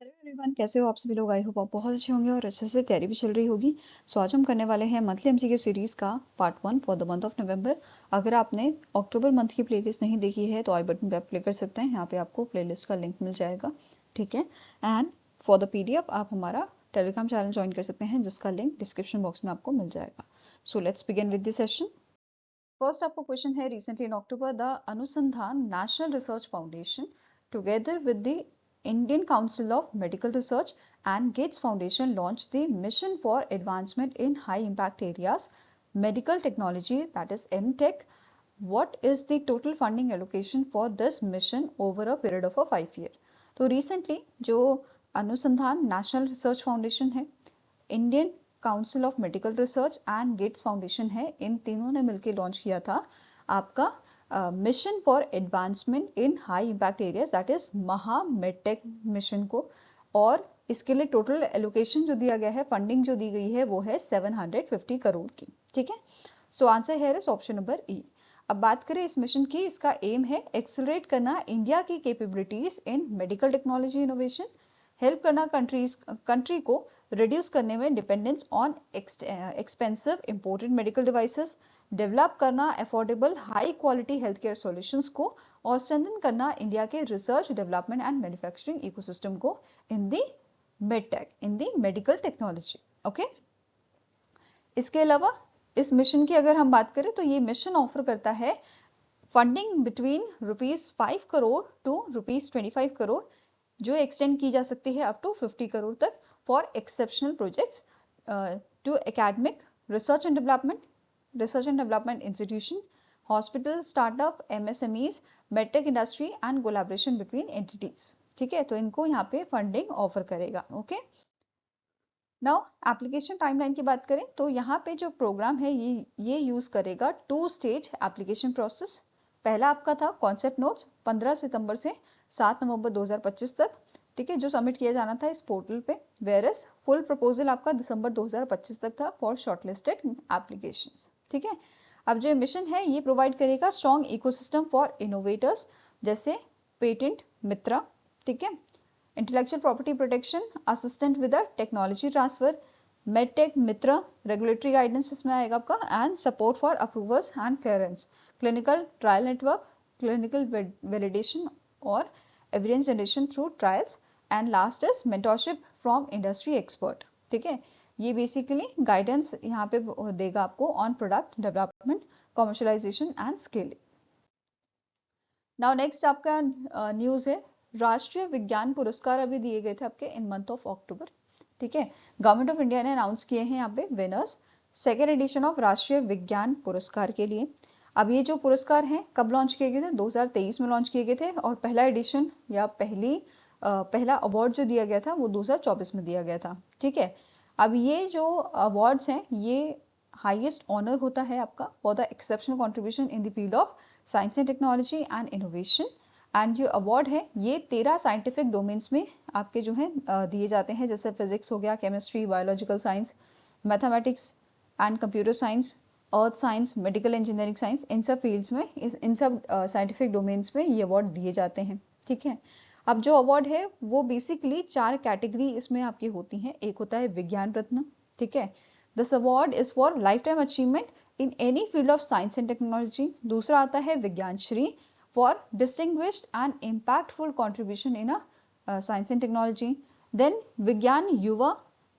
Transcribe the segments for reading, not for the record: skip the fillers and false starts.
Hello everyone, कैसे हो आप सभी लोग। आई होप आप बहुत अच्छे होंगे और अच्छे से तैयारी भी चल रही होगी। सो आज हम करने वाले हैं मंथली एमसीक्यू सीरीज का part 1 for the month of November. अगर आपने अक्टूबर मंथ की प्लेलिस्ट नहीं देखी है तो आई बटन पे आप क्लिक कर सकते हैं। यहाँ पे आपको प्लेलिस्ट का लिंक मिल जाएगा, ठीक है। एंड फॉर द पीडीएफ आप हमारा टेलीग्राम चैनल ज्वाइन कर सकते हैं, जिसका लिंक डिस्क्रिप्शन बॉक्स में आपको मिल जाएगा। So let's begin with this session. First आपको क्वेश्चन है, रिसेंटली इन अक्टूबर द अनुसंधान national research foundation together with the Indian Council of Medical Research and Gates Foundation launched the Mission for Advancement in High Impact Areas Medical Technology, that is MTech. What is the total funding allocation for this mission over a period of a 5 year? तो recently जो Anusandhan national research foundation है, Indian council of medical research and Gates foundation है, इन तीनों ने मिलकर launch किया था आपका mission for advancement in high impact areas, that is MAHA medtech mission को। और इसके लिए टोटल एलोकेशन जो दिया गया है, फंडिंग जो दी गई है, वो है 750 करोड़ की, ठीक है। सो आंसर है ऑप्शन नंबर ई। अब बात करें इस मिशन की, इसका एम है एक्सेलरेट करना इंडिया की capabilities in medical technology innovation, help करना कंट्री को रिड्यूस करने में dependence on expensive imported medical devices, develop करना affordable high quality health care solutions को, और स्ट्रेंथन करना इंडिया के research development and manufacturing ecosystem को in the medtech, in the medical technology. Okay, इसके अलावा इस मिशन की अगर हम बात करें तो ये मिशन ऑफर करता है funding between ₹5 crore to ₹25 crore, जो एक्सटेंड की जा सकती है अप टू 50 करोड़ तक, for exceptional projects to academic research and development institution, hospital, startup, MSMEs, medtech industry and collaboration between entities, ठीक है। तो इनको यहाँ पे फंडिंग ऑफर करेगा। ओके, नाउ एप्लीकेशन टाइमलाइन की बात करें तो यहाँ पे जो प्रोग्राम है ये यूज करेगा 2 स्टेज एप्लीकेशन प्रोसेस। पहला आपका था कॉन्सेप्ट नोट्स 15 सितंबर से 7 नवंबर 2025 तक, ठीक है, जो सबमिट किया जाना था इस पोर्टल पे। वेयरएस फुल प्रपोजल आपका दिसंबर 2025 तक था फॉर शॉर्टलिस्टेड एप्लीकेशंस, ठीक है। अब जो मिशन है ये प्रोवाइड करेगा स्ट्रॉन्ग इकोसिस्टम फॉर इनोवेटर्स, जैसे पेटेंट मित्रा, ठीक है, intellectual property protection assistant with technology transfer, medtech Mitra regulatory guidance इसमें आएगा आपका, and support for approvers and clearance, clinical trial network, clinical validation और evidence generation through trials, and last is mentorship from industry expert, ठीक है। ये basically guidance यहाँ पे देगा आपको on product development, commercialisation and scaling. Now next आपका news है, राष्ट्रीय विज्ञान पुरस्कार अभी दिए गए थे आपके इन मंथ ऑफ अक्टूबर, ठीक है। गवर्नमेंट ऑफ इंडिया ने अनाउंस किए हैं यहाँ पे विनर्स सेकेंड एडिशन ऑफ राष्ट्रीय विज्ञान पुरस्कार के लिए। अब ये जो पुरस्कार हैं कब लॉन्च किए गए थे, 2023 में लॉन्च किए गए थे, और पहला एडिशन या पहला अवार्ड जो दिया गया था वो 2024 में दिया गया था, ठीक है। अब ये जो अवार्ड्स हैं ये हाईएस्ट ऑनर होता है आपका for the exceptional contribution in the field of science and technology and innovation. And जो अवार्ड है ये 13 साइंटिफिक डोमेन्स में आपके जो है दिए जाते हैं, जैसे फिजिक्स हो गया, chemistry, biological science, mathematics and computer science, earth science, medical engineering science, इन सब फील्ड्स में इन सब साइंटिफिक डोमेन्स में ये अवार्ड दिए जाते हैं, ठीक है। अब जो अवार्ड है वो बेसिकली 4 कैटेगरी इसमें आपकी होती हैं। एक होता है विज्ञान रत्न, ठीक है, this award is for life time achievement in any field of science and technology. दूसरा आता है विज्ञान Shri for distinguished and impactful contribution in a science and technology. Then विज्ञान युवा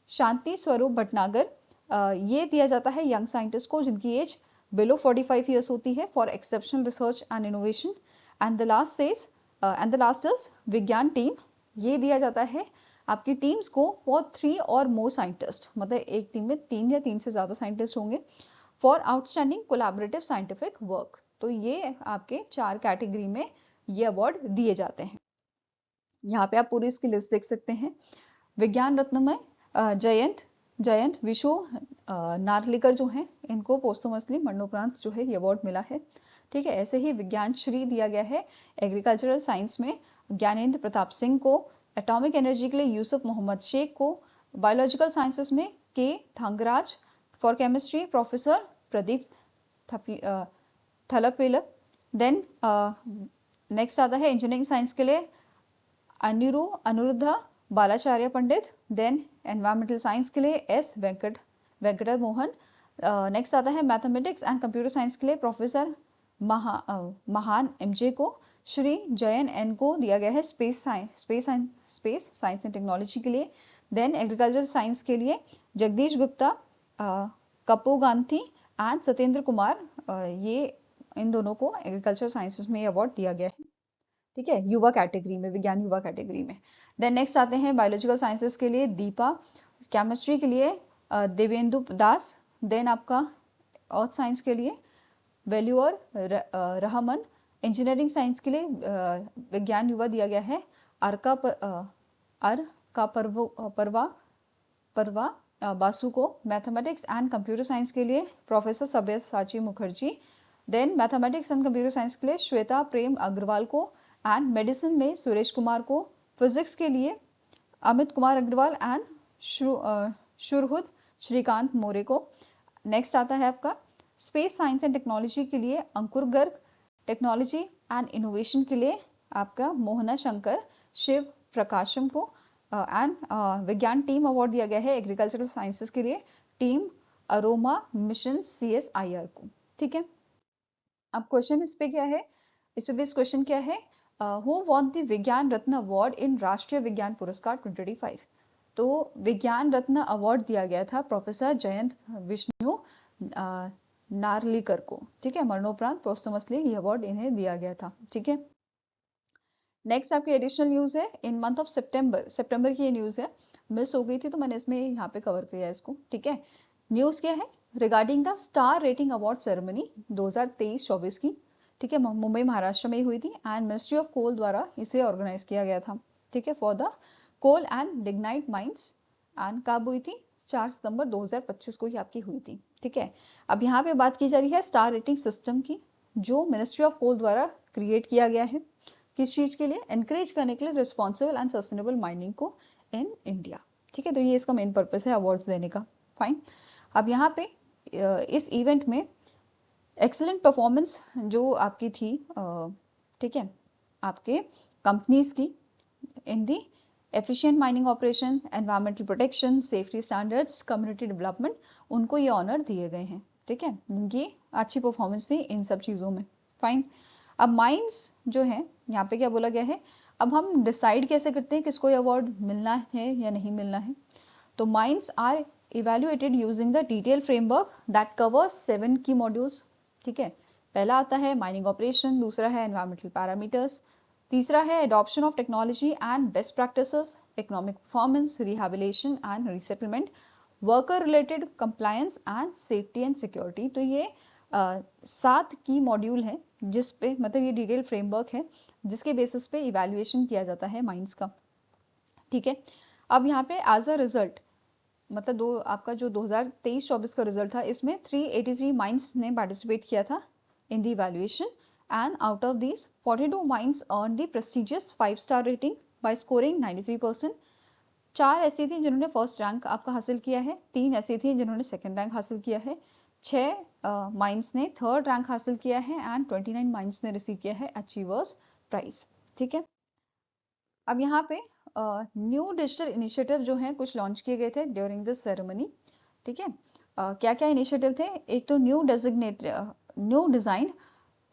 शांति स्वरूप भटनागर, ये दिया जाता है यंग साइंटिस्ट को जिनकी एज बिलो 45 ईयर्स होती है, for exceptional research and innovation. And the last is विज्ञान टीम, ये दिया जाता है आपकी टीम्स को फॉर 3 और मोर साइंटिस्ट, मतलब एक टीम में 3 या 3 से ज्यादा साइंटिस्ट होंगे, for outstanding collaborative scientific work. तो ये आपके 4 कैटेगरी में ये अवार्ड दिए जाते हैं। यहाँ पे आप पूरी इसकी लिस्ट देख सकते हैं। विज्ञान रत्न में जयंत विशु नार्लिकर जो हैं इनको पोस्टोमसली मरणोपरांत जो है ये अवार्ड मिला है, ठीक है। ऐसे ही विज्ञान श्री दिया गया है एग्रीकल्चरल साइंस में ज्ञानेंद्र प्रताप सिंह को, एटॉमिक एनर्जी के लिए यूसुफ मोहम्मद शेख को, बायोलॉजिकल साइंसेस में K Thangaraj, for chemistry professor Pradeep Thalappil. Then next आता है इंजीनियरिंग साइंस के लिए Aniruddha Balacharya Pandit. Then environmental science के लिए एस वेंकट मोहन। नेक्स्ट आता है मैथमेटिक्स एंड कंप्यूटर साइंस के लिए प्रोफेसर महान एमजे को। श्री जयन एन को दिया गया है स्पेस साइंस एंड टेक्नोलॉजी के लिए। देन एग्रीकल्चर साइंस के लिए जगदीश गुप्ता, कपू गांधी एंड सत्येंद्र कुमार, ये इन दोनों को एग्रीकल्चर साइंसेस में अवार्ड दिया गया है, ठीक है, युवा कैटेगरी में, विज्ञान युवा कैटेगरी में। देन नेक्स्ट आते हैं बायोलॉजिकल साइंसेस के लिए दीपा, केमिस्ट्री के लिए देवेंदु दास। देन आपका अर्थ साइंस के लिए वेल्यूअर रहमान। इंजीनियरिंग साइंस के लिए विज्ञान युवा दिया गया है परवा बासु को। मैथमेटिक्स एंड कंप्यूटर साइंस के लिए professor Sabyasachi Mukherjee. Then mathematics and computer science के लिए श्वेता प्रेम अग्रवाल को। एंड मेडिसिन में सुरेश कुमार को। फिजिक्स के लिए अमित कुमार अग्रवाल एंड शुरहुद श्रीकांत मोरे को। नेक्स्ट आता है आपका स्पेस साइंस एंड टेक्नोलॉजी के लिए अंकुर गर्ग। टेक्नोलॉजी एंड इनोवेशन के लिए आपका मोहना शंकर शिव प्रकाशम को। एंड विज्ञान टीम अवार्ड दिया गया है एग्रीकल्चरल साइंसेस के लिए टीम अरोमा मिशन CSIR को, ठीक है। अब क्वेश्चन इस पे क्या है, इस पे बेस्ड क्वेश्चन क्या है, हु वॉन द विज्ञान रत्न अवार्ड इन राष्ट्रीय विज्ञान पुरस्कार 2025। तो विज्ञान रत्न अवार्ड दिया गया था प्रोफेसर जयंत विष्णु नार्लिकर को, ठीक है। मरणोपरांत पोस्टमसली ये अवार्ड इन्हें दिया गया था, ठीक है। नेक्स्ट आपकी एडिशनल न्यूज है इन मंथ ऑफ सितंबर की ये न्यूज है, मिस हो गई थी तो मैंने इसमें यहाँ पे कवर किया इसको, ठीक है। न्यूज क्या है, regarding the star rating award ceremony 2023-24 की, ठीक है, मुंबई महाराष्ट्र में ही हुई थी एंड मिनिस्ट्री ऑफ कोल द्वारा इसे ऑर्गेनाइज किया गया था, ठीक है, for the coal and lignite mines. And कब हुई थी, 4 सितंबर 2025 को ही आपकी हुई थी, ठीक है। अब यहाँ पे बात की जा रही है स्टार रेटिंग सिस्टम की, जो मिनिस्ट्री ऑफ कोल द्वारा क्रिएट किया गया है, किस चीज के लिए, एनकरेज करने के लिए रिस्पॉन्सिबल एंड सस्टेनेबल माइनिंग को इन इंडिया, ठीक है। तो ये इसका मेन पर्पस है अवार्ड्स देने का, फाइन। अब यहाँ पे इस इवेंट में एक्सीलेंट परफॉर्मेंस जो आपकी थी, ठीक है, आपके कंपनीज की in the efficient mining operation, environmental protection, safety standards, community development, उनको ये ऑनर दिए गए हैं, ठीक है। ये अच्छी परफॉर्मेंस थी इन सब चीजों में, फाइन। अब माइंस जो है यहाँ पे क्या बोला गया है, अब हम डिसाइड कैसे करते हैं किसको ये अवार्ड मिलना है या नहीं मिलना है। तो mines are evaluated using the detail framework that covers 7 key modules, ठीक है। पहला आता है माइनिंग ऑपरेशन, दूसरा है एनवायरमेंटल पैरामीटर्स, तीसरा है adoption of technology and best practices, economic performance, rehabilitation and resettlement, worker related compliance and safety and security. तो ये 7 की मॉड्यूल है जिस पे, मतलब ये डिटेल फ्रेमवर्क है जिसके बेसिस पे इवैल्यूएशन किया जाता है माइंस का, ठीक है। अब यहाँ पे एज अ रिजल्ट, मतलब आपका जो 2023-24 का रिजल्ट था, इसमें 383 माइंस ने पार्टिसिपेट किया था in the evaluation and out of this 42 mines earn the prestigious five star rating by scoring 93%। 4 ऐसी थी जिन्होंने फर्स्ट रैंक आपका हासिल किया है, 3 ऐसी थी जिन्होंने सेकंड रैंक हासिल किया है, 6 माइंस ने थर्ड रैंक हासिल किया है एंड 29 माइंस ने रिसीव किया है अचीवर्स प्राइज, ठीक है। अब यहाँ पे न्यू डिजिटल इनिशिएटिव जो है कुछ लॉन्च किए गए थे ड्यूरिंग दिस सेरेमनी, ठीक है। क्या क्या इनिशिएटिव थे, एक तो न्यू डिजाइन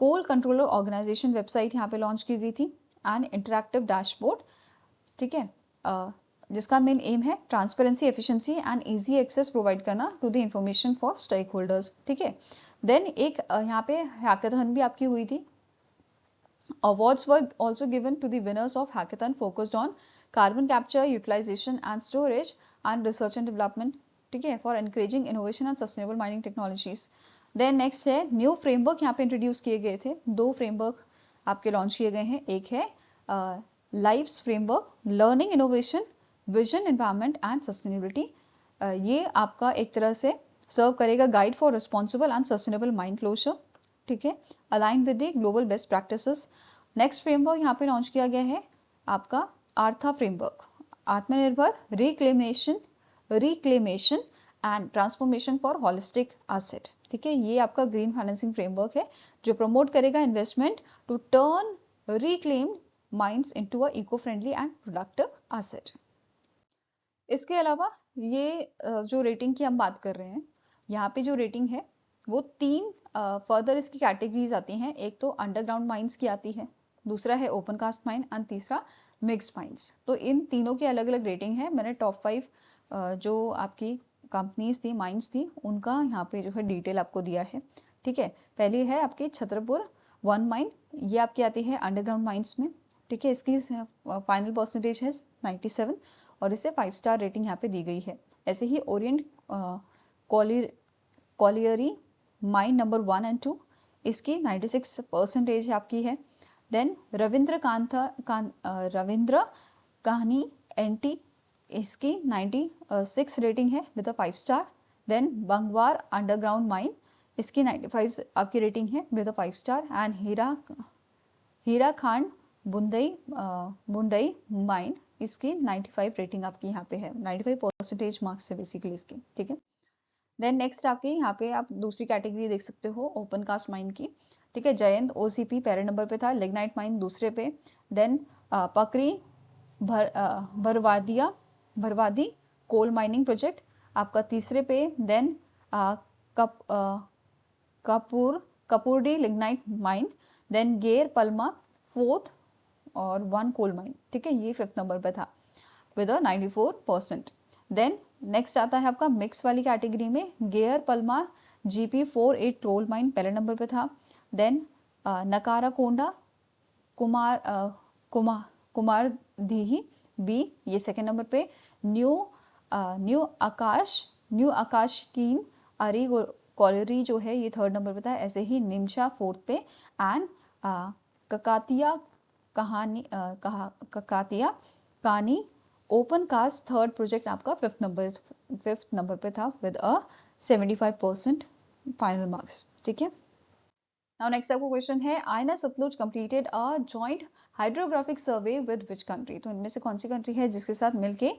कोल कंट्रोलर ऑर्गेनाइजेशन वेबसाइट यहाँ पे लॉन्च की गई थी एंड इंटरैक्टिव डैशबोर्ड, ठीक है, जिसका मेन एम है transparency, efficiency and easy access provide करना to the information for stakeholders, ठीक है। देन एक यहाँ पे हैकाथन भी आपकी हुई थी। Awards were also given to the winners of hackathon focused on carbon capture, utilisation and storage and research and development, ठीक है, for encouraging innovation and sustainable mining technologies. Then next है न्यू फ्रेमवर्क यहाँ पे introduce किए गए थे, 2 framework आपके launch किए गए हैं, एक है LIVES framework, learning innovation, vision, environment and sustainability. ये आपका एक तरह से सर्व करेगा guide for responsible and sustainable mine closure, ठीक है, align with the global best practices. Next framework यहाँ पे लॉन्च किया गया है आपका आर्था फ्रेमवर्क, आत्मनिर्भर, reclamation and transformation for holistic asset, ठीक है। ये आपका ग्रीन फाइनेंसिंग फ्रेमवर्क है जो प्रमोट करेगा investment to turn reclaimed mines into a eco friendly and productive asset, इसके अलावा ये जो रेटिंग की हम बात कर रहे हैं, यहाँ पे जो रेटिंग है वो 3 फर्दर इसकी कैटेगरीज आती हैं। एक तो अंडरग्राउंड माइंस की आती है, दूसरा है ओपन कास्ट माइन एंड तीसरा मिक्स्ड माइंस। तो इन तीनों की अलग अलग रेटिंग है। मैंने टॉप 5 जो आपकी कंपनीज थी, माइंस थी, उनका यहाँ पे जो है डिटेल आपको दिया है। ठीक है, पहली है आपकी छतरपुर 1 माइन, ये आपकी आती है अंडरग्राउंड माइंस में। ठीक है, इसकी फाइनल परसेंटेज है 97 और इसे 5 स्टार रेटिंग यहाँ पे दी गई है। ऐसे ही ओरिएंट कॉलियरी माइन नंबर 1 एंड 2, इसकी 96 परसेंटेज आपकी है। देन रविंद्र कहानी एनटी, इसकी 96 रेटिंग है with 5 star. Then Bangwar underground mine, इसकी 95 आपकी रेटिंग है with 5 star. And Hira Khan Bundai mine, इसकी 95 रेटिंग आपकी यहाँ पे है, 95 परसेंटेज मार्क्स है बेसिकली इसकी। ठीक है, देन नेक्स्ट आपके यहाँ पे आप दूसरी कैटेगरी देख सकते हो ओपन कास्ट माइन की। ठीक है, जयंत ओसीपी पहले नंबर पे था, लिग्नाइट माइन दूसरे पे। Then Pakri Barwadi coal mining project आपका तीसरे पे। Then Kapurdi lignite mine. Then Gare Palma 4th और 1 कोल माइन। ठीक है, ये 5th नंबर पे था विद 94%। देन नेक्स्ट आता है आपका मिक्स वाली कैटेगरी में, Gare Palma GP48 coal mine पहले नंबर पे था। देन नकारा कोंडा कुमार दीही बी, ये 2nd नंबर पे। न्यू आकाश कीन अरी कॉलरी जो है ये 3rd नंबर पे था। ऐसे ही निमशा 4th पे। एंड ककातिया कहानी ओपन कास्ट 3rd प्रोजेक्ट आपका 5th नंबर पे था विद 75% फाइनल मार्क्स। ठीक है, नाउ नेक्स्ट आपको क्वेश्चन है, आयना Sutlej completed a joint hydrographic survey with which country. तो इनमें से कौन सी कंट्री है जिसके साथ मिलके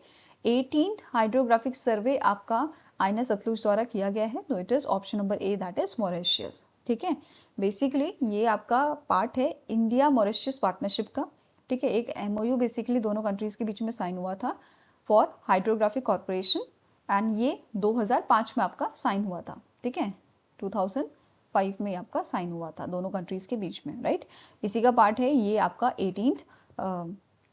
18th हाइड्रोग्राफिक सर्वे आपका आयना सतलुज द्वारा किया गया है? तो it is option number A, that is Mauritius. ठीक है, बेसिकली ये आपका पार्ट है इंडिया मॉरिशस पार्टनरशिप का। ठीक है, एक MOU बेसिकली दोनों कंट्रीज के बीच में साइन हुआ था फॉर हाइड्रोग्राफिक कॉर्पोरेशन, एंड ये 2005 में आपका साइन हुआ था। ठीक है, 2005 में आपका साइन हुआ था दोनों कंट्रीज के बीच में, राइट। इसी का पार्ट है ये आपका 18th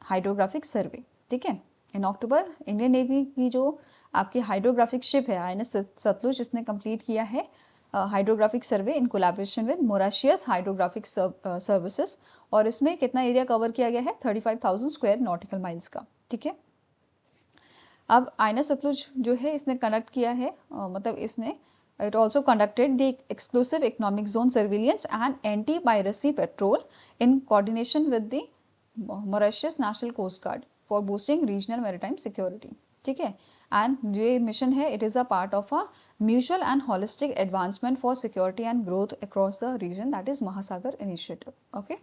हाइड्रोग्राफिक सर्वे। ठीक है, इन अक्टूबर इंडियन नेवी की जो आपकी हाइड्रोग्राफिक शिप है INS सतलुज, इसने कंप्लीट किया है hydrographic survey in collaboration with Mauritius hydrographic services. और इसमें कितना एरिया कवर किया गया है? 35,000 स्क्वायर नॉटिकल माइल्स का। ठीक है, अब INS सतलुज जो है इसने कंडक्ट किया है, मतलब इसने it also conducted the exclusive economic zone surveillance and anti-piracy patrol in coordination with the Mauritius National Coast Guard for boosting regional maritime security. ठीक है, एंड ये मिशन है, it is a part of a mutual and holistic advancement for security and growth across the region, that is Mahasagar initiative. Okay,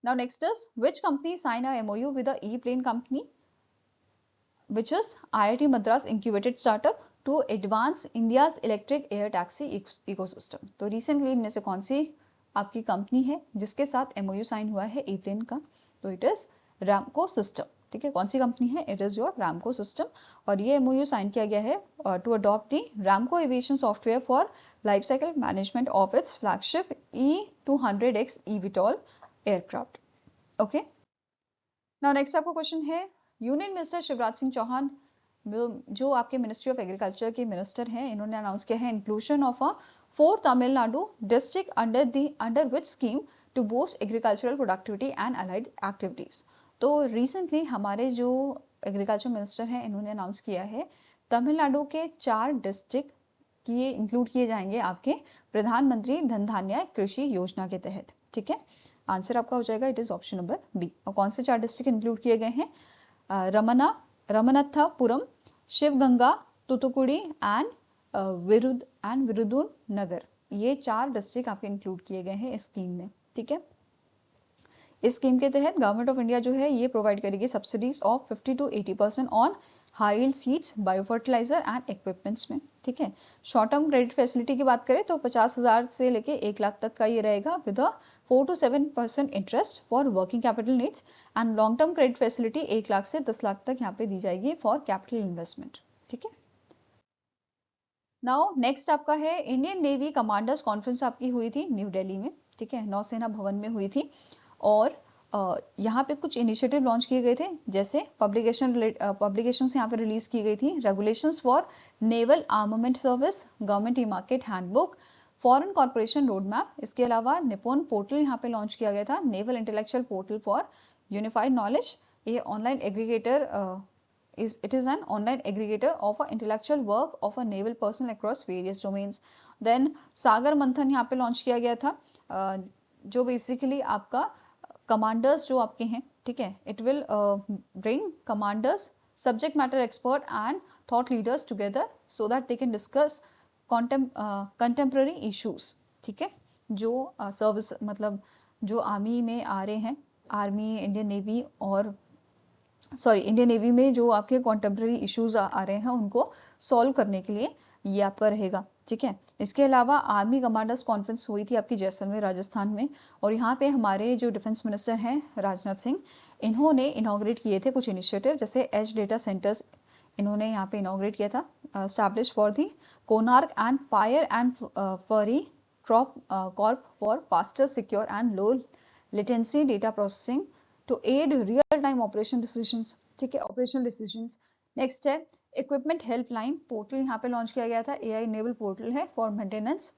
now next is which company sign a MOU with the ePlane company which is IIT Madras incubated startup to advance India's electric air taxi ecosystem। तो recently इनमें से कौन सी आपकी company है जिसके साथ MOU sign हुआ है ई-प्लेन का? तो इट इज रामको सिस्टम। ठीक है, कौन सी कंपनी है? It is your Ramco system. और ये MOU साइन किया गया है to adopt the Ramco aviation software for life cycle management of its flagship E200X eVTOL aircraft. Okay, now next आपका क्वेश्चन है, यूनियन मिनिस्टर शिवराज सिंह चौहान जो आपके मिनिस्ट्री ऑफ एग्रीकल्चर के मिनिस्टर हैं, इन्होंने अनाउंस किया है inclusion of a 4 Tamil Nadu district under which scheme to boost agricultural productivity and allied activities. तो रिसेंटली हमारे जो एग्रीकल्चर मिनिस्टर हैं इन्होंने अनाउंस किया है तमिलनाडु के 4 डिस्ट्रिक्ट किए इंक्लूड किए जाएंगे आपके प्रधानमंत्री धन धान्य कृषि योजना के तहत। ठीक है, आंसर आपका हो जाएगा, it is option number B. और कौन से 4 डिस्ट्रिक्ट इंक्लूड किए गए हैं? रमनथपुरम, शिवगंगा, तुतुकुड़ी एंड विरुदुन नगर, ये 4 डिस्ट्रिक्ट आपके इंक्लूड किए गए हैं इस स्कीम में। ठीक है, इस स्कीम के तहत गवर्नमेंट ऑफ इंडिया जो है ये प्रोवाइड करेगी subsidies of 50 to 80% on high yield seeds, biofertiliser and equipments में। ठीक है, शॉर्ट टर्म क्रेडिट फैसिलिटी की बात करें तो 50,000 से लेके 1 लाख तक का ये रहेगा with 4 to 7% interest for working capital needs and long term credit facility 1 lakh से 10 लाख तक यहाँ पे दी जाएगी फॉर कैपिटल इन्वेस्टमेंट। ठीक है। नाउ नेक्स्ट आपका है इंडियन नेवी कमांडर्स कॉन्फ्रेंस आपकी हुई थी न्यू दिल्ली में। ठीक है, नौसेना भवन में हुई थी और यहाँ पे कुछ इनिशिएटिव लॉन्च किए गए थे, जैसे पब्लिकेशंस यहाँ पे रिलीज की गई थी, regulations for naval armament service, government e market handbook, foreign corporation road map. इसके अलावा निपुण पोर्टल यहाँ पे लॉन्च किया गया था, naval intellectual portal for unified knowledge. ये online aggregator it is an online aggregator of a intellectual work of a naval person across various domains. Then सागर मंथन यहाँ पे लॉन्च किया गया था, जो बेसिकली आपका कमांडर्स जो आपके हैं, ठीक है, it will bring commanders, subject matter expert and thought leaders together so that they can discuss contemporary issues. ठीक है, जो सर्विस मतलब जो आर्मी में आ रहे हैं, आर्मी, इंडियन नेवी और इंडियन नेवी में जो आपके कॉन्टेम्प्ररी इश्यूज आ रहे हैं उनको सॉल्व करने के लिए ये आपका रहेगा। ठीक है, इसके अलावा आर्मी कमांडर्स कॉन्फ्रेंस हुई थी आपकी जैसलमेर राजस्थान में, और यहाँ पे हमारे जो डिफेंस मिनिस्टर हैं राजनाथ सिंह, इन्होंने इनॉग्रेट किए थे कुछ इनिशिएटिव, जैसे एज डेटा सेंटर्स इन्होंने यहाँ पे इनॉग्रेट किया था, establish for the Konark and fire and fury crop corps for faster, secure and low latency data processing to aid real time operation decisions. ठीक है, ऑपरेशनल डिसीजंस। नेक्स्ट है equipment helpline portal, यहाँ पे लॉन्च किया गया था, एआई इनेबल पोर्टल है for maintenance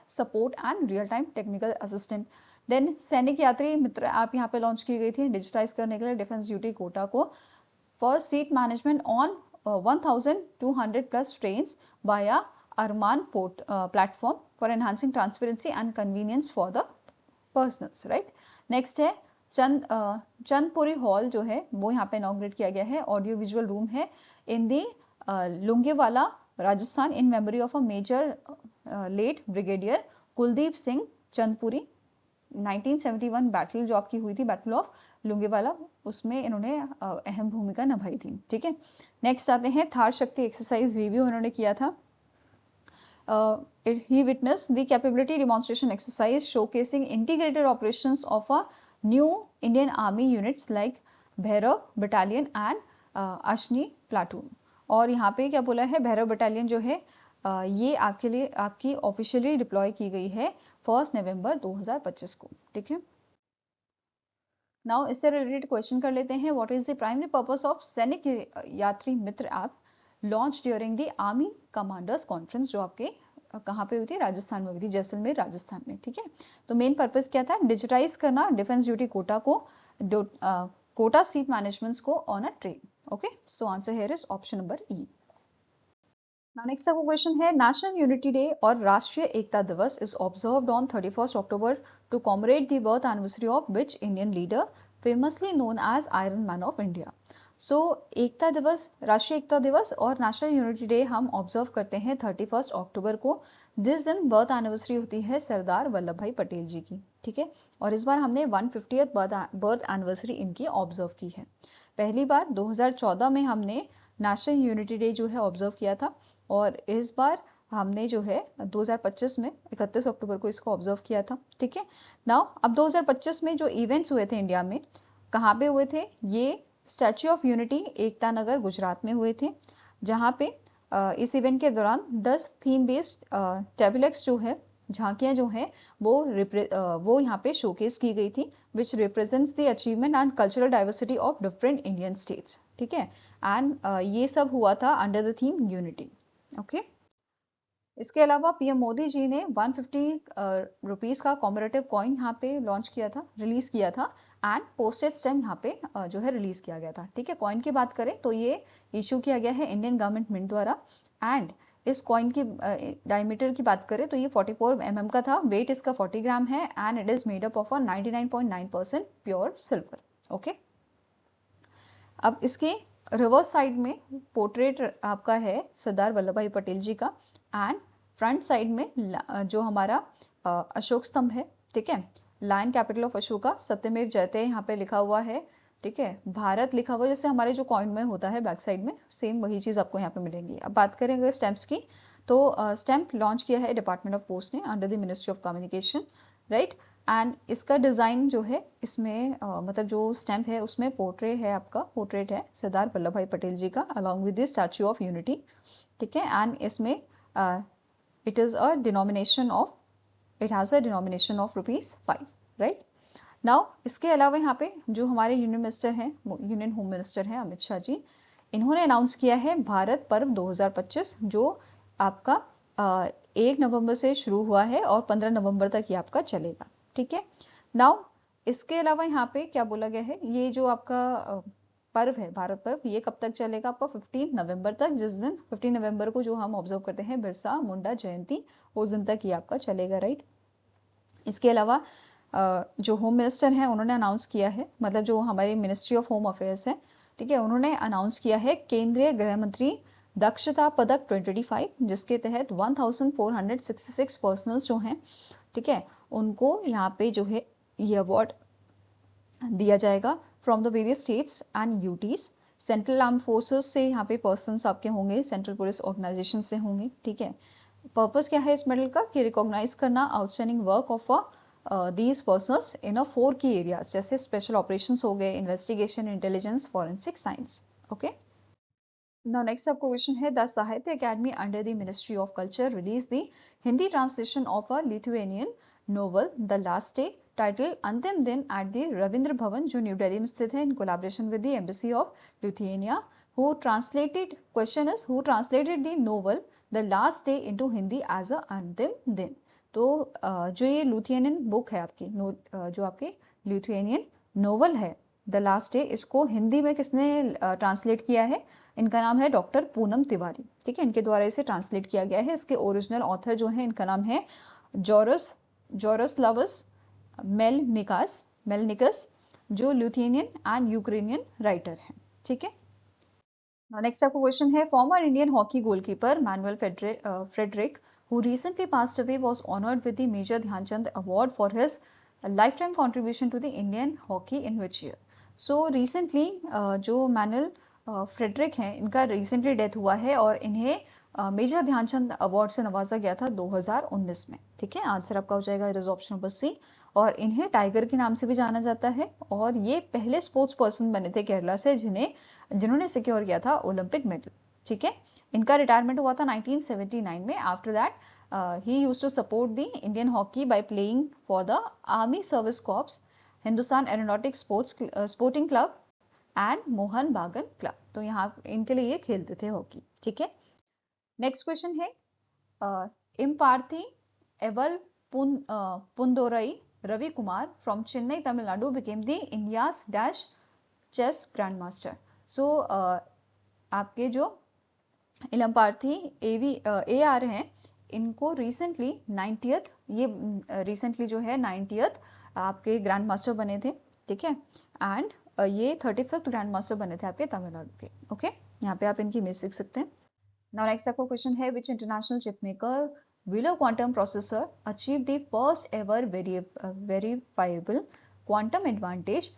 support and real time technical assistant. Then Sainik Yatri Mitra app यहाँ पे लॉन्च की गई थी डिजिटाइज करने के लिए डिफेंस ड्यूटी कोटा को, for seat management on 1200 plus trains via Arman port platform for enhancing transparency and convenience for the personnels, right. Next है चंदपुरी हॉल जो है वो यहाँ पे इनॉग्रेट किया गया है, ऑडियो विजुअल रूम है in the Longewala Rajasthan in memory of a major late brigadier Kuldip Singh Chandpuri. 1971 battle जो आपकी हुई थी, बैटल ऑफ लुंगेवाला, उसमें इन्होंने अहम भूमिका निभाई थी। ठीक है, नेक्स्ट आते हैं थार शक्ति एक्सरसाइज रिव्यू इन्होंने किया था। He witnessed the capability demonstration exercise showcasing integrated operations of a new Indian Army units like Bhairav battalion and Ashni platoon. और यहाँ पे क्या बोला है, भैरव बटालियन जो है ये आपके लिए आपकी ऑफिशियली डिप्लॉय की गई है 1 नवंबर 2025 को। ठीक है, नाउ इससे रिलेटेड क्वेश्चन कर लेते हैं, what is the primary purpose of Sainik Yatri Mitra app launch during the army commanders conference, जो आपके कहाँ पे हुई थी, राजस्थान में हुई थी, जैसलमेर राजस्थान में। ठीक है, तो मेन पर्पस क्या था, डिजिटाइज करना डिफेंस ड्यूटी कोटा को, कोटा सीट मैनेजमेंट्स को on a train. Okay, so answer here is option number E. Now next आपका क्वेश्चन है, नेशनल यूनिटी डे और Rashtriya Ekta Diwas is observed on 31 October to commemorate the birth anniversary of which Indian leader famously known as iron man of India. So Ekta Diwas, Rashtriya Ekta Diwas और national unity day हम observe करते हैं 31 अक्टूबर को, जिस दिन बर्थ एनिवर्सरी होती है सरदार वल्लभ भाई पटेल जी की। ठीक है, और इस बार हमने 150th बर्थ एनिवर्सरी इनकी ऑब्जर्व की है। पहली बार 2014 में हमने नेशनल यूनिटी डे जो है ऑब्जर्व किया था, और इस बार हमने जो है 2025 में 31 अक्टूबर को इसको ऑब्जर्व किया था। ठीक है, नाउ अब 2025 में जो इवेंट्स हुए थे इंडिया में, कहाँ पे हुए थे, ये statue of unity Ekta Nagar Gujarat में हुए थे, जहाँ पे इस इवेंट के दौरान 10 थीम बेस्ड टेबलेक्स जो है, झांकियां जो है वो यहाँ पे शोकेस की गई थी, विच represents the achievement and cultural diversity of different Indian states. ठीक है, एंड ये सब हुआ था under the theme unity. Okay, इसके अलावा पीएम मोदी जी ने 150 रुपीज का कॉमरेटिव कॉइन यहाँ पे लॉन्च किया था, रिलीज किया था, एंड पोस्टेज स्टैम्प यहाँ पे जो है रिलीज किया गया था। ठीक है, कॉइन की बात करें तो ये इशू किया गया है इंडियन गवर्नमेंट मिंट द्वारा, एंड इस कॉइन की डायमीटर की बात करें तो ये 44 mm का था, वेट इसका 40 ग्राम है, and it is made up of 99.9% pure silver. Okay, अब इसके रिवर्स साइड में पोर्ट्रेट आपका है सरदार वल्लभ भाई पटेल जी का, एंड फ्रंट साइड में जो हमारा अशोक स्तंभ है, ठीक है, लायन कैपिटल ऑफ अशोका, सत्यमेव जयते यहाँ पे लिखा हुआ है। ठीक है, भारत लिखा हुआ जैसे हमारे जो कॉइन में होता है बैक साइड में, सेम वही चीज आपको यहाँ पे मिलेंगी। अब बात करेंगे स्टैम्प्स की, तो स्टैम्प लॉन्च किया है डिपार्टमेंट ऑफ पोस्ट ने under the ministry of communication, right. And इसका डिजाइन जो है इसमें मतलब जो स्टैम्प है उसमें पोर्ट्रेट है सरदार वल्लभ भाई पटेल जी का along with the statue of unity, ठीक है। एंड इसमें it is a denomination of it has a denomination of ₹5, right. Now इसके अलावा यहाँ पे जो हमारे यूनियन होम मिनिस्टर हैं अमित शाह जी, इन्होंने अनाउंस किया है भारत पर्व 2025 जो आपका 1 नवंबर से शुरू हुआ है और 15 नवंबर तक ये आपका चलेगा, ठीक है। नाउ इसके अलावा यहाँ पे क्या बोला गया है, ये जो आपका पर्व है भारत पर्व, ये कब तक चलेगा आपका 15 नवंबर तक, जिस दिन 15 नवंबर को जो हम ऑब्जर्व करते हैं बिरसा मुंडा जयंती, उस दिन तक ये आपका चलेगा, राइट। इसके अलावा जो होम मिनिस्टर हैं उन्होंने अनाउंस किया है, मतलब जो हमारी मिनिस्ट्री ऑफ होम अफेयर्स है, ठीक है, उन्होंने अनाउंस किया है केंद्रीय गृह मंत्री दक्षता पदक 2025, जिसके तहत 1466 पर्सनल्स जो हैं, ठीक है, उनको यहाँ पे जो है ये अवार्ड दिया जाएगा from the various states and UTs. Central arm forces से यहाँ पे पर्सनस आपके होंगे, सेंट्रल पुलिस ऑर्गेनाइजेशन से होंगे, ठीक है। पर्पस क्या है इस मेडल का कि रिकॉग्नाइज करना outstanding work of these persons in 4 key areas, जैसे स्पेशल ऑपरेशंस हो गए, investigation, intelligence, forensic science, okay. Now next up question है, the Sahitya Academy under the Ministry of Culture released the Hindi translation of a Lithuanian novel The Last Day titled अंतिम दिन at the Ravindra Bhavan जो new Delhi में स्थित है, in collaboration with the Embassy of Lithuania, who translated the novel The Last Day into Hindi as a अंतिम दिन। तो जो ये लुथियनियन बुक है आपकी, जो आपकी लुथियनियन नोवेल है द लास्ट डे, इसको हिंदी में किसने ट्रांसलेट किया है, इनका नाम है डॉक्टर पूनम तिवारी, ठीक है, इनके द्वारा इसे ट्रांसलेट किया गया है। इसके ओरिजिनल ऑथर जो है इनका नाम है जोरोस्लावस मेलनिकस, जो ल्यूथियनियन एंड यूक्रेनियन राइटर हैं, ठीक है। नेक्स्ट आपका क्वेश्चन है, former Indian hockey goalkeeper Manuel Frederick who recently passed away was honored with the Major Dhyanchand Award for his lifetime contribution to the Indian hockey in which year? So recently जो manual Frederick हैं इनका recently death हुआ है और इन्हें major Dhyanchand award से नवाजा गया था 2019 में, ठीक है। आंसर आपका हो जाएगा it is option number C. और इन्हें टाइगर के नाम से भी जाना जाता है और ये पहले स्पोर्ट्स पर्सन बने थे केरला से जिन्होंने सिक्योर किया था ओलंपिक मेडल, ठीक है। इनका रिटायरमेंट हुआ था 1979 में। After that he used to support the Indian hockey by playing for the army service corps, Hindustan aeronautic sporting club and Mohan Bagan club. तो यहाँ इनके लिए ये खेलते थे हॉकी, ठीक है। नेक्स्ट क्वेश्चन है, इम्पार्थी एवल पुंदोरई Ravi Kumar from Chennai Tamil Nadu became the India's dash chess grandmaster. So आपके जो इलम्पार्थी AR हैं इनको रिसेंटली 90th जो है 90th आपके ग्रैंड मास्टर बने थे, ठीक है। एंड ये 35th ग्रैंड मास्टर बने थे आपके तमिलनाडु के, ओके। यहाँ पे आप इनकी इमेज देख सकते हैं। नाउ नेक्स्ट आपका क्वेश्चन है, विच international chip maker Willow quantum processor achieved the first ever verifiable quantum advantage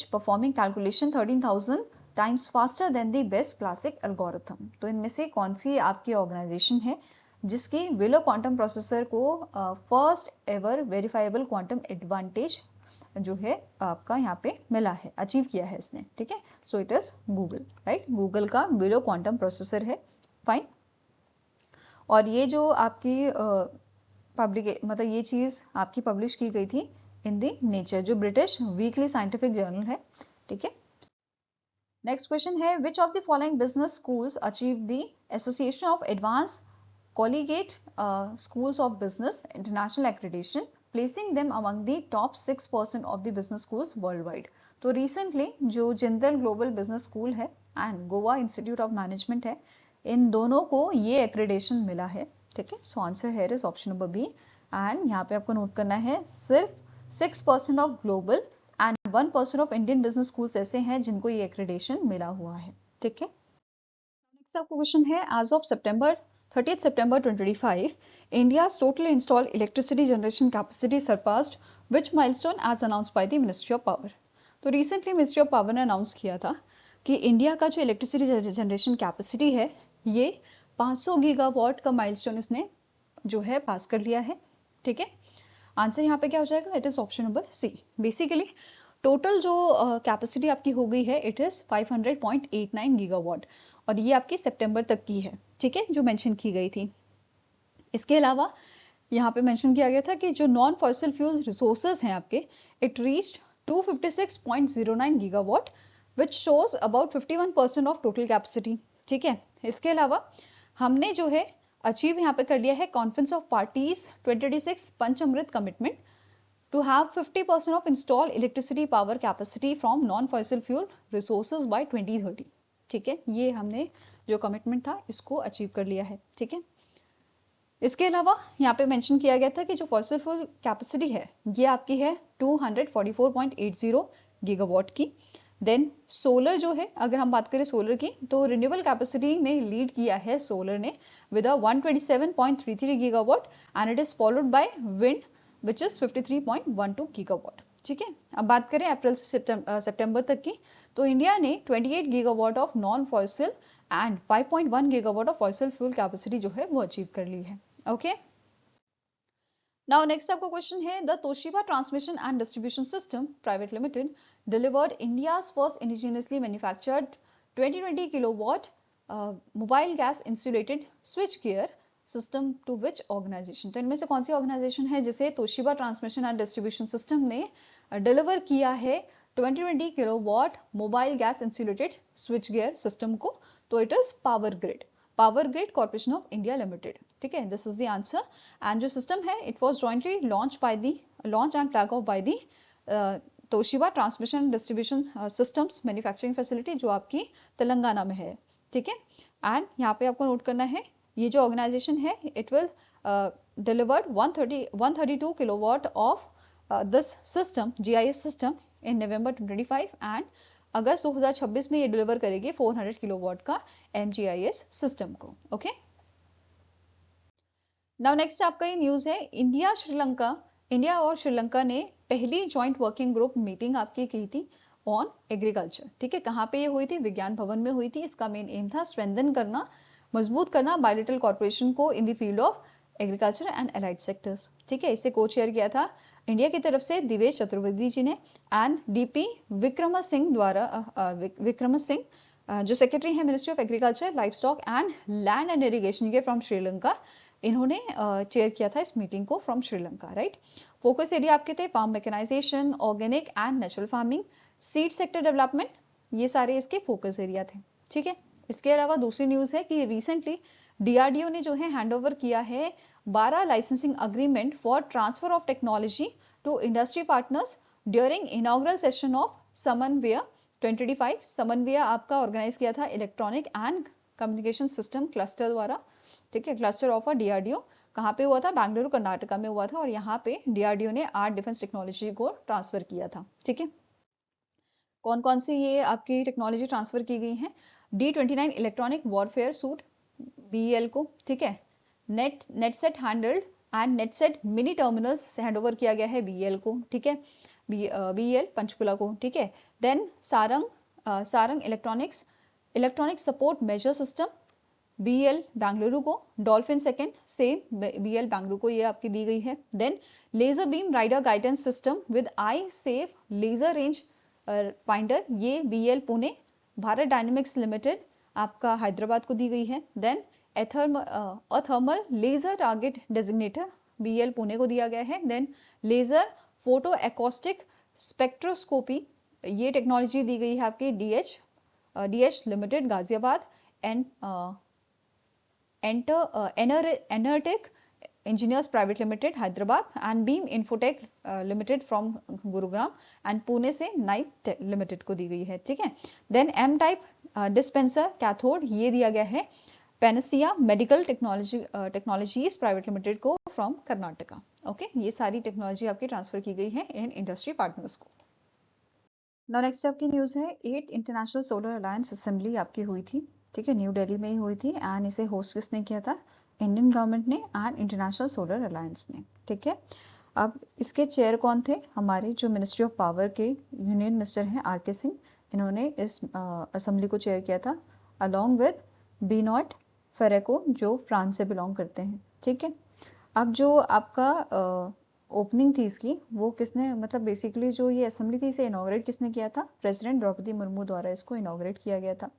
performing calculation 13,000 times faster than the best classic algorithm? तो इनमें से कौन सी आपकी ऑर्गेनाइजेशन है जिसकी विलो क्वांटम प्रोसेसर को first ever verifiable quantum advantage जो है आपका यहाँ पे मिला है, अचीव किया है इसने, ठीक है। सो it is Google, right. Google का विलो क्वांटम प्रोसेसर है, फाइन। और ये जो आपकी मतलब ये चीज आपकी पब्लिश की गई थी इन दी नेचर, जो ब्रिटिश वीकली साइंटिफिक जर्नल है, ठीक है। नेक्स्ट क्वेश्चन है, which of the following business schools achieve the association of advance collegiate schools of business international accreditation placing them among the top 6% of the business schools worldwide. तो recently जो Jindal global business school है and Goa institute of management है, इन दोनों को ये accreditation मिला है, ठीक है। सो आंसर है is option number B. And यहाँ पे आपको नोट करना है सिर्फ 6% of global and 1% of Indian business schools ऐसे हैं जिनको ये एक्रेडिटेशन मिला हुआ है, ठीक है। नेक्स्ट आपका क्वेश्चन है, as of 30th September 2025 India's total installed electricity generation capacity surpassed which milestone as announced by the Ministry of Power? तो रिसेंटली मिनिस्ट्री ऑफ पावर ने अनाउंस किया था कि इंडिया का जो इलेक्ट्रिसिटी जनरेशन कैपेसिटी है ये 500 गीगावाट का माइलस्टोन इसने जो है पास कर लिया है, ठीक है। आंसर यहाँ पे क्या हो जाएगा, it is option number C. Basically total जो कैपेसिटी आपकी हो गई है इट इज 500.89 गीगावाट, और ये आपकी सितंबर तक की है, ठीक है, जो मेंशन की गई थी। इसके अलावा यहाँ पे मेंशन किया गया था कि जो नॉन फॉसिल फ्यूल रिसोर्सेज हैं आपके, it reached 256.09 gigawatt which shows about 51% of total capacity, ठीक है। इसके अलावा हमने जो है अचीव यहाँ पे कर लिया है conference of parties 2026 Panchamrit commitment to have 50% of installed electricity power capacity from non-fossil fuel resources by 2030, ठीक है। ये हमने जो कमिटमेंट था इसको अचीव कर लिया है, ठीक है। इसके अलावा यहाँ पे मेंशन किया गया था कि जो फॉसिल फ्यूल कैपेसिटी है ये आपकी है 244.80 गीगावाट की। देन सोलर जो है, अगर हम बात करें सोलर की, तो रिन्यूएबल कैपेसिटी में लीड किया है सोलर ने with 127.33 gigawatt and it is followed by wind which is 53.12 gigawatt, ठीक है। अब बात करें अप्रैल से सितंबर तक की, तो इंडिया ने 28 gigawatt of non fossil and 5.1 gigawatt of fossil fuel capacity जो है वो अचीव कर ली है, ओके। नाउ नेक्स्ट आपका क्वेश्चन है, the Toshiba transmission and distribution system private limited delivered India's first indigenously manufactured 2020 kilowatt mobile gas insulated switch gear system to which organisation. तो इनमें से कौन सी ऑर्गेनाइजेशन है जिसे Toshiba transmission and distribution system ने डिलीवर किया है 2020 kilowatt mobile gas insulated switch gear system को? तो it is power grid corporation of India limited, ठीक है। This is the answer. And जो सिस्टम है it was jointly launch and flag of by the Toshiba transmission distribution systems manufacturing facility जो आपकी तेलंगाना में है, ठीक है। एंड यहाँ पे आपको नोट करना है ये जो ऑर्गेनाइजेशन है it will delivered 132 kilowatt of this system GIS system in November 2025 and August 2026 में ये डिलीवर करेगी 400 किलोवाट का MGIS सिस्टम को, ओके। नाउ नेक्स्ट आपका ये न्यूज है, इंडिया और श्रीलंका ने पहली जॉइंट वर्किंग ग्रुप मीटिंग आपकी की थी ऑन एग्रीकल्चर, ठीक है। कहाँ पे ये हुई थी? विज्ञान भवन में हुई थी। इसका मेन एम था स्ट्रेंथन करना, मजबूत करना बायलैटरल कॉर्पोरेशन को in the field of agriculture and allied sectors, ठीक है। इसे को चेयर किया था इंडिया की तरफ से दिवेश चतुर्वेदी जी ने एंड DP विक्रम सिंह जो सेक्रेटरी है ministry of agriculture livestock and land and irrigation के फ्रॉम श्रीलंका, इन्होंने चेयर किया था इस मीटिंग को from Sri Lanka, right. Focus area आपके थे farm mechanisation, organic and natural farming, seed sector development, ये सारे इसके फोकस एरिया थे, ठीक है। इसके अलावा दूसरी न्यूज है कि रिसेंटली DRDO ने जो है हैंडओवर किया है 12 licensing agreement for transfer of technology to industry partners during inaugural session of Samanvay 2025। Samanvay आपका ऑर्गेनाइज किया था electronic and communication system cluster द्वारा, ठीक है। क्लस्टर ऑफ DRDO कहाँ पे हुआ था? बेंगलुरु कर्नाटका में हुआ था, और यहाँ पे DRDO ने 8 डिफेंस टेक्नोलॉजी को ट्रांसफर किया था, ठीक है। कौन कौन सी ये आपकी टेक्नोलॉजी ट्रांसफर की गई है? D29 electronic warfare suit BEL को, ठीक है। NET SET handled and NET SET mini terminals handover किया गया है BEL को, ठीक है। BEL पंचकुला को, ठीक है। Then Sarang electronic support measure system BEL Bengaluru को, dolphin second same BEL Bengaluru को ये आपकी दी गई है। Then laser beam rider guidance system with eye safe laser range finder, ये BEL Pune, Bharat dynamics limited आपका हैदराबाद को दी गई है। Then thermal laser target designator BEL Pune को दिया गया है। Then laser photo acoustic spectroscopy, ये टेक्नोलॉजी दी गई है आपकी DH limited Ghaziabad and Enertech engineers private limited Hyderabad and beam infotech limited from Gurugram and Pune से नाइट लिमिटेड को दी गई है, ठीक है। Then M type dispenser cathode, ये दिया गया है Panacea medical technologies private limited को फ्रॉम कर्नाटका, ओके। ये सारी टेक्नोलॉजी आपकी ट्रांसफर की गई है इन इंडस्ट्री पार्टनर्स को। नाउ नेक्स्ट आपकी न्यूज है 8th international solar alliance assembly आपकी हुई थी, ठीक है। न्यू दिल्ली में ही हुई थी एंड इसे होस्ट किसने किया था? इंडियन गवर्नमेंट ने एंड इंटरनेशनल सोलर अलायंस ने, ठीक है। अब इसके चेयर कौन थे? हमारे जो मिनिस्ट्री ऑफ पावर के यूनियन मिनिस्टर हैं RK सिंह, इन्होंने इस असेंबली को चेयर किया था अलॉन्ग विद बीनॉट फेरेको जो फ्रांस से बिलोंग करते हैं, ठीक है। अब जो आपका ओपनिंग थी इसकी, वो किसने, मतलब बेसिकली जो ये असेंबली थी इसे इनॉग्रेट किसने किया था, प्रेसिडेंट द्रौपदी मुर्मू द्वारा इसको इनॉग्रेट किया गया था।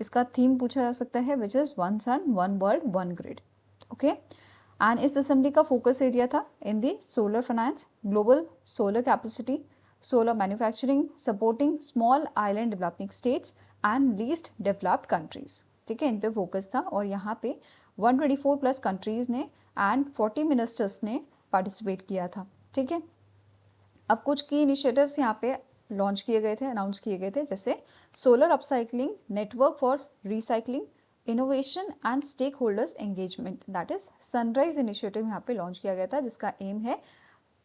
इसका थीम पूछा जा सकता है which is one sun one world one grid. Okay, and इस असेंबली का फोकस एरिया था in the solar finance, global solar capacity, solar manufacturing, supporting small island developing states and least developed countries. ठीक है, इन पे focus था और यहाँ पे 124 प्लस कंट्रीज ने एंड 40 मिनिस्टर्स ने पार्टिसिपेट किया था। ठीक है, अब कुछ की इनिशिएटिव्स यहाँ पे लॉन्च किए गए थे, अनाउंस किए गए थे, जैसे solar upcycling network for recycling innovation and stakeholders engagement, that is SUNRISE initiative यहाँ पे लॉन्च किया गया था, जिसका एम है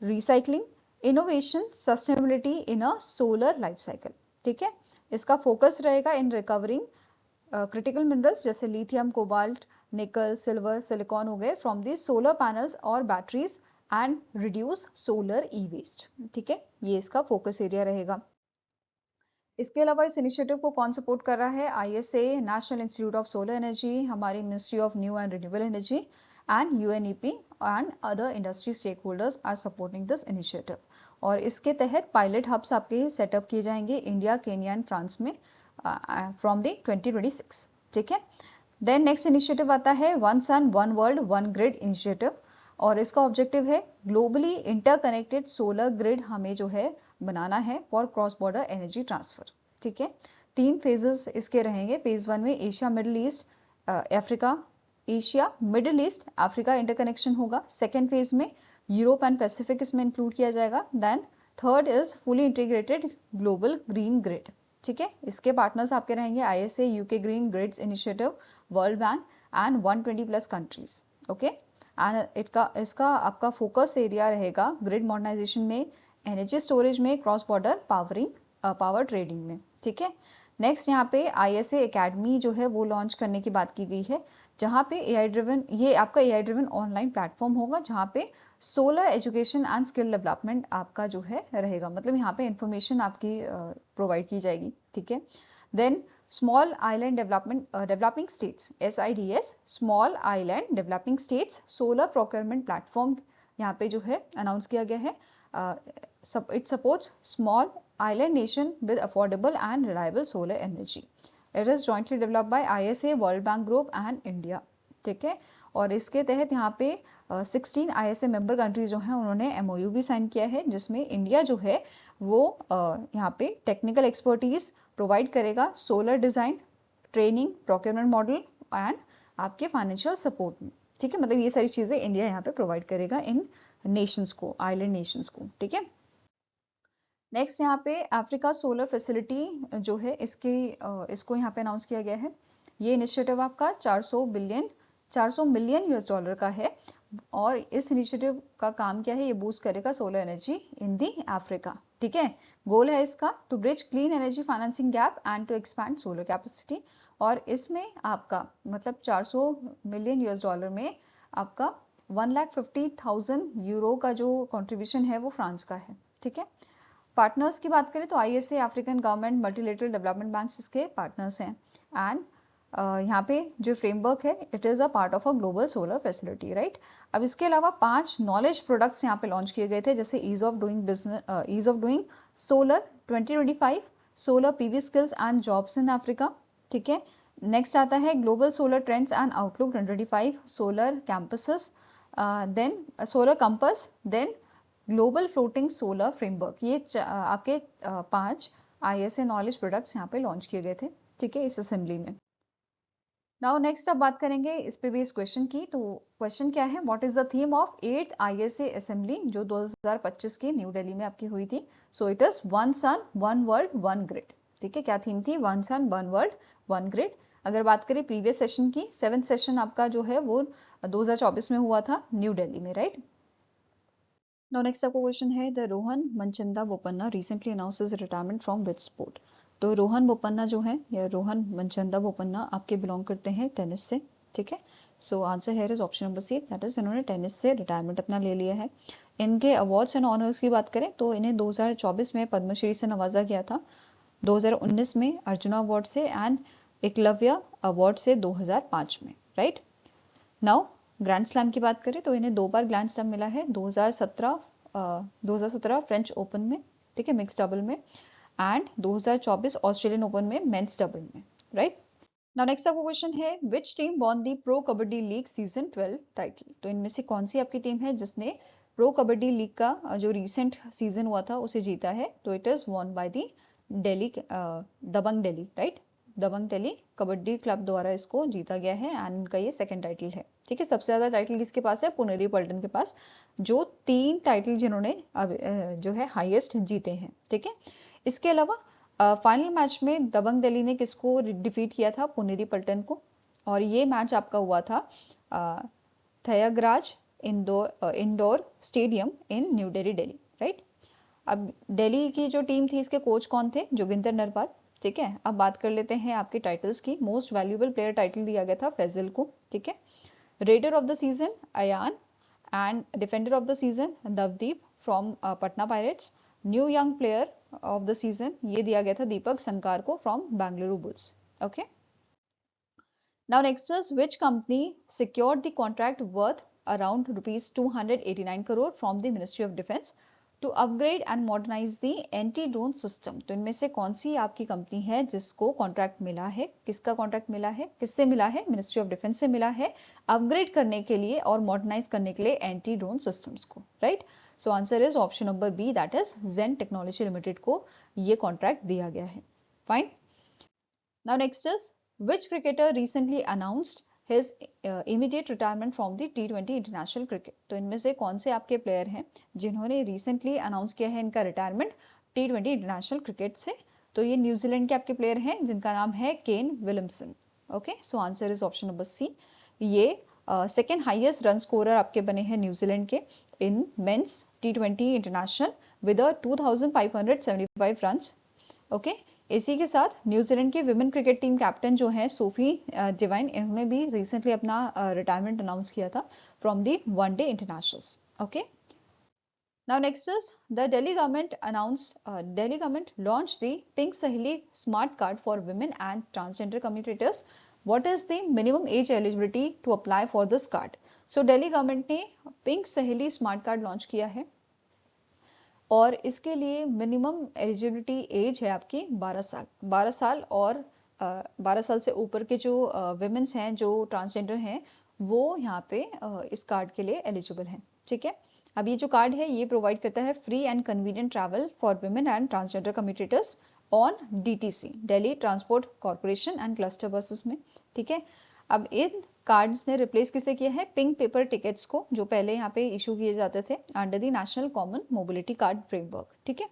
recycling innovation sustainability in a solar life cycle. ठीक है, इसका फोकस रहेगा इन रिकवरिंग क्रिटिकल मिनरल्स जैसे lithium, cobalt, nickel, silver, silicon हो गए फ्रॉम दी सोलर पैनल्स और batteries and reduce solar e waste. ठीक है, ये इसका फोकस एरिया रहेगा। इसके अलावा इस इनिशिएटिव को कौन सपोर्ट कर रहा है, ISA, national institute of solar energy, हमारी ministry of new and renewable energy and UNEP and other industry stakeholders are supporting this initiative. और इसके तहत पायलट हब्स आपके सेटअप किए जाएंगे इंडिया, केन्या एंड फ्रांस में फ्रॉम द 2026। ठीक है, देन नेक्स्ट इनिशिएटिव आता है one sun one world one grid initiative, और इसका ऑब्जेक्टिव है ग्लोबली इंटरकनेक्टेड सोलर ग्रिड हमें जो है बनाना है for cross border energy transfer. ठीक है, 3 फेजेस इसके रहेंगे। फेज 1 में Asia Middle East Africa, Asia Middle East Africa interconnection होगा। सेकेंड फेज में यूरोप एंड पैसिफिक इसमें इंक्लूड किया जाएगा। Then third is fully integrated global green grid. ठीक है, इसके पार्टनर्स आपके रहेंगे ISA, UK green grids initiative, world bank and 120 plus countries. Okay, and इसका आपका फोकस एरिया रहेगा ग्रिड मॉडर्नाइजेशन में, एनर्जी स्टोरेज में, क्रॉस बॉर्डर पावर ट्रेडिंग में। ठीक है, नेक्स्ट यहाँ पे आईएसए एकेडमी जो है वो लॉन्च करने की बात की गई है, जहाँ पे एआई ड्रिवन, ये आपका एआई ड्रिवन ऑनलाइन प्लेटफॉर्म होगा जहाँ पे solar education and skill development आपका जो है रहेगा, मतलब यहाँ पे इंफॉर्मेशन आपकी प्रोवाइड की जाएगी। ठीक है, then small island developing states, SIDS, small island developing states solar procurement platform यहाँ पे जो है अनाउंस किया गया है। It supports small island nation with affordable and reliable solar energy. It is jointly developed by ISA, World Bank Group and India. ठीक है, और इसके तहत यहाँ पे 16 ISA मेंबर कंट्रीज जो हैं उन्होंने MOU भी साइन किया है, जिसमें इंडिया जो है वो यहाँ पे टेक्निकल एक्सपर्टीज प्रोवाइड करेगा solar design, training, procurement model and आपके फाइनेंशियल सपोर्ट में। ठीक है, मतलब ये सारी चीजें इंडिया यहाँ पे प्रोवाइड करेगा इन नेशंस को, आइलैंड नेशंस को। ठीक है, नेक्स्ट यहाँ पे अफ्रीका सोलर फैसिलिटी जो है इसको यहाँ पे अनाउंस किया गया है। ये इनिशिएटिव आपका 400 मिलियन US डॉलर का है, और इस इनिशिएटिव का काम क्या है, ये बूस्ट करेगा solar energy in the Africa. ठीक है, गोल है इसका to bridge clean energy financing gap and to expand solar capacity, और इसमें आपका मतलब 400 मिलियन US डॉलर में आपका 1,50,000 यूरो का जो कंट्रीब्यूशन है वो फ्रांस का है। ठीक है, पार्टनर्स की बात करें तो ISA, African government, multilateral development banks इसके पार्टनर्स हैं। एंड यहाँ पे जो फ्रेमवर्क है it is a part of a global solar facility, right. अब इसके अलावा 5 नॉलेज प्रोडक्ट्स यहाँ पे लॉन्च किए गए थे, जैसे ease of doing solar 2025, solar PV skills and jobs in Africa. ठीक है, नेक्स्ट आता है global solar trends and outlook 2025, solar campuses, then solar compass, then global floating solar framework. ये आपके 5 आईएसए नॉलेज प्रोडक्ट्स यहाँ पे लॉन्च किए गए थे। ठीक है, इस असेंबली में। नाउ नेक्स्ट अब बात करेंगे इस पे भी इस क्वेश्चन की। तो क्वेश्चन क्या है, what is the theme of 8th ISA assembly जो 2025 की न्यू दिल्ली में आपकी हुई थी। So it is one sun one world one grid. ठीक है, क्या थीम थी, one sun one world one grid. अगर बात करें प्रीवियस सेशन की, 7th सेशन आपका जो है वो 2024 में हुआ था न्यू दिल्ली में, राइट। Now next आपको क्वेश्चन है, the Rohan Manchanda Bopanna recently announce his retirement from which sport. तो रोहन बोपन्ना जो है या रोहन मनचंदा बोपन्ना आपके बिलोंग करते हैं टेनिस से। ठीक है, so answer here is option number C, that is इन्होंने टेनिस से रिटायरमेंट अपना ले लिया है। इनके अवार्ड्स एंड ऑनर्स की बात करें तो इन्हें 2024 में पद्मश्री से नवाजा गया था, 2019 में अर्जुना अवार्ड से एंड एकलव्य अवार्ड से 2005 में, राइट। नाउ ग्रैंड स्लैम की बात करें तो इन्हें 2 बार ग्रैंड स्लैम मिला है, 2017 2017 फ्रेंच ओपन में, ठीक है, मिक्स डबल में, एंड 2024 ऑस्ट्रेलियन ओपन में मेंस डबल में, राइट। नाउ नेक्स्ट आपका क्वेश्चन है which team won the pro kabaddi league season 12 title. तो इनमें से कौन सी आपकी टीम है जिसने प्रो कबड्डी लीग का जो रिसेंट सीजन हुआ था उसे जीता है। तो it is won by the Delhi, Dabang Delhi, right. Dabang Delhi Kabaddi club द्वारा इसको जीता गया है एंड इनका ये सेकंड टाइटल है, ठीक है। सबसे ज्यादा टाइटल किसके पास है, पुनेरी पल्टन के पास, जो 3 टाइटल जिन्होंने जो है हाईएस्ट जीते हैं, ठीक है। इसके अलावा फाइनल मैच में दबंग दिल्ली ने किसको डिफीट किया था, पुनेरी पल्टन को, और ये मैच आपका हुआ था Thyagaraj indoor stadium in New Delhi, Delhi, right. अब दिल्ली की जो टीम थी इसके कोच कौन थे, जोगिंदर नरवाल, ठीक है। अब बात कर लेते हैं आपके टाइटल्स की। मोस्ट वैल्यूएबल प्लेयर टाइटल दिया गया था फैजल को, ठीक है। Raider of the season Ayan, and defender of the season Navdeep from Patna Pirates. New young player of the season ये दिया गया था दीपक संकार को from Bengaluru Bulls, okay. Now next is which company secured the contract worth around rupees 289 crore from the ministry of defence to upgrade and modernise the anti drone system. तो इनमें से कौन सी आपकी कंपनी है जिसको कॉन्ट्रैक्ट मिला है, किसका कॉन्ट्रैक्ट मिला है, किससे मिला है, मिनिस्ट्री ऑफ डिफेंस से मिला है, अपग्रेड करने के लिए और मॉडर्नाइज करने के लिए एंटी ड्रोन सिस्टम्स को, right. So answer is option number B, that is Zen technology limited को ये कॉन्ट्रैक्ट दिया गया है, fine. Now next is which cricketer recently announced his immediate retirement from the T20 international cricket. तो इनमें से कौन से आपके प्लेयर हैं जिन्होंने रिसेंटली अनाउंस किया है इनका रिटायरमेंट T20 इंटरनेशनल क्रिकेट से। तो ये न्यूजीलैंड के आपके प्लेयर हैं जिनका नाम है Kane Williamson, okay. So answer is option number C. ये सेकेंड हाईएस्ट रन स्कोरर आपके बने हैं न्यूजीलैंड के in men's T20 international with 2575 run, okay. इसी के साथ न्यूजीलैंड के विमेन क्रिकेट टीम कैप्टन जो है सोफी डिवाइन, इन्होंने भी रिसेंटली अपना रिटायरमेंट अनाउंस किया था from the one day internationals, okay. Now next is the Delhi government launch the pink Saheli smart card for women and transgender communities. What is the minimum age eligibility to apply for this card. So Delhi government ने pink Saheli smart card launch किया है और इसके लिए minimum eligibility as है आपकी 12 साल। 12 साल और 12 साल से ऊपर के जो विमेन्स हैं जो ट्रांसजेंडर हैं वो यहाँ पे इस कार्ड के लिए एलिजिबल हैं, ठीक है। अब ये जो कार्ड है ये प्रोवाइड करता है free and convenient travel for women and transgender communities on DTC, Delhi transport corporation and cluster buses में, ठीक है। अब इन कार्ड्स ने रिप्लेस किसे किया है, पिंक पेपर टिकट्स को, जो पहले यहाँ पे इशू किए जाते थे under the national common mobility card framework, ठीक है।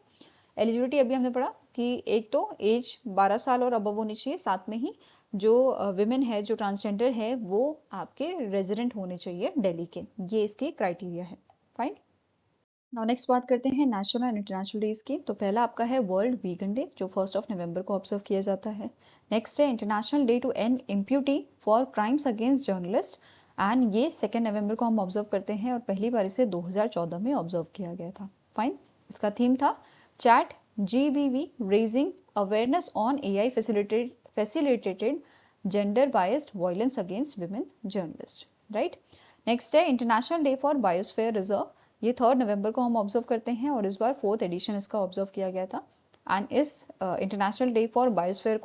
एलिजिबिलिटी अभी हमने पढ़ा कि एक तो एज 12 साल और अबव होनी चाहिए, साथ में ही जो विमेन है जो ट्रांसजेंडर है वो आपके रेजिडेंट होने चाहिए दिल्ली के, ये इसकी क्राइटेरिया है, फाइन। नाउ नेक्स्ट बात करते हैं नेशनल एंड इंटरनेशनल डेज की। तो पहला आपका है वर्ल्ड वीगन डे जो 1 नवंबर को ऑब्जर्व किया जाता है। नेक्स्ट है international day to and impunity for crimes against journalist and ये 2 नवंबर को हम ऑब्जर्व करते हैं और पहली बार इसे 2014 में ऑब्जर्व किया गया था, फाइन। इसका थीम था chat GBV raising awareness on AI facilitated gender biased violence against women journalist, right. Next है international day for biosphere reserve, ये 3 नवंबर को हम ऑब्जर्व करते हैं और इस बार 4th एडिशन इसका ऑब्जर्व किया गया था। एंड इस international day for biosphere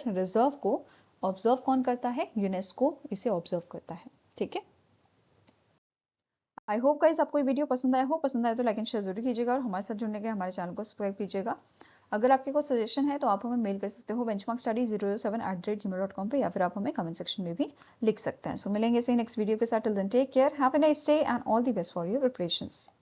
reserve को ऑब्जर्व कौन करता है, यूनेस्को इसे ऑब्जर्व करता है, ठीक है। आई होप गाइस आपको ये वीडियो पसंद आया हो, पसंद आए तो लाइक एंड शेयर जरूर कीजिएगा और हमारे साथ जुड़ने के लिए हमारे चैनल को सब्सक्राइब कीजिएगा। अगर आपके कोई सजेशन है तो आप हमें मेल कर सकते हो benchmarkstudy007@gmail.com पे, या फिर आप हमें कमेंट सेक्शन में भी लिख सकते हैं। सो मिलेंगे इसे नेक्स्ट वीडियो के साथ। Till then take care, have a nice day and all the best for your preparations.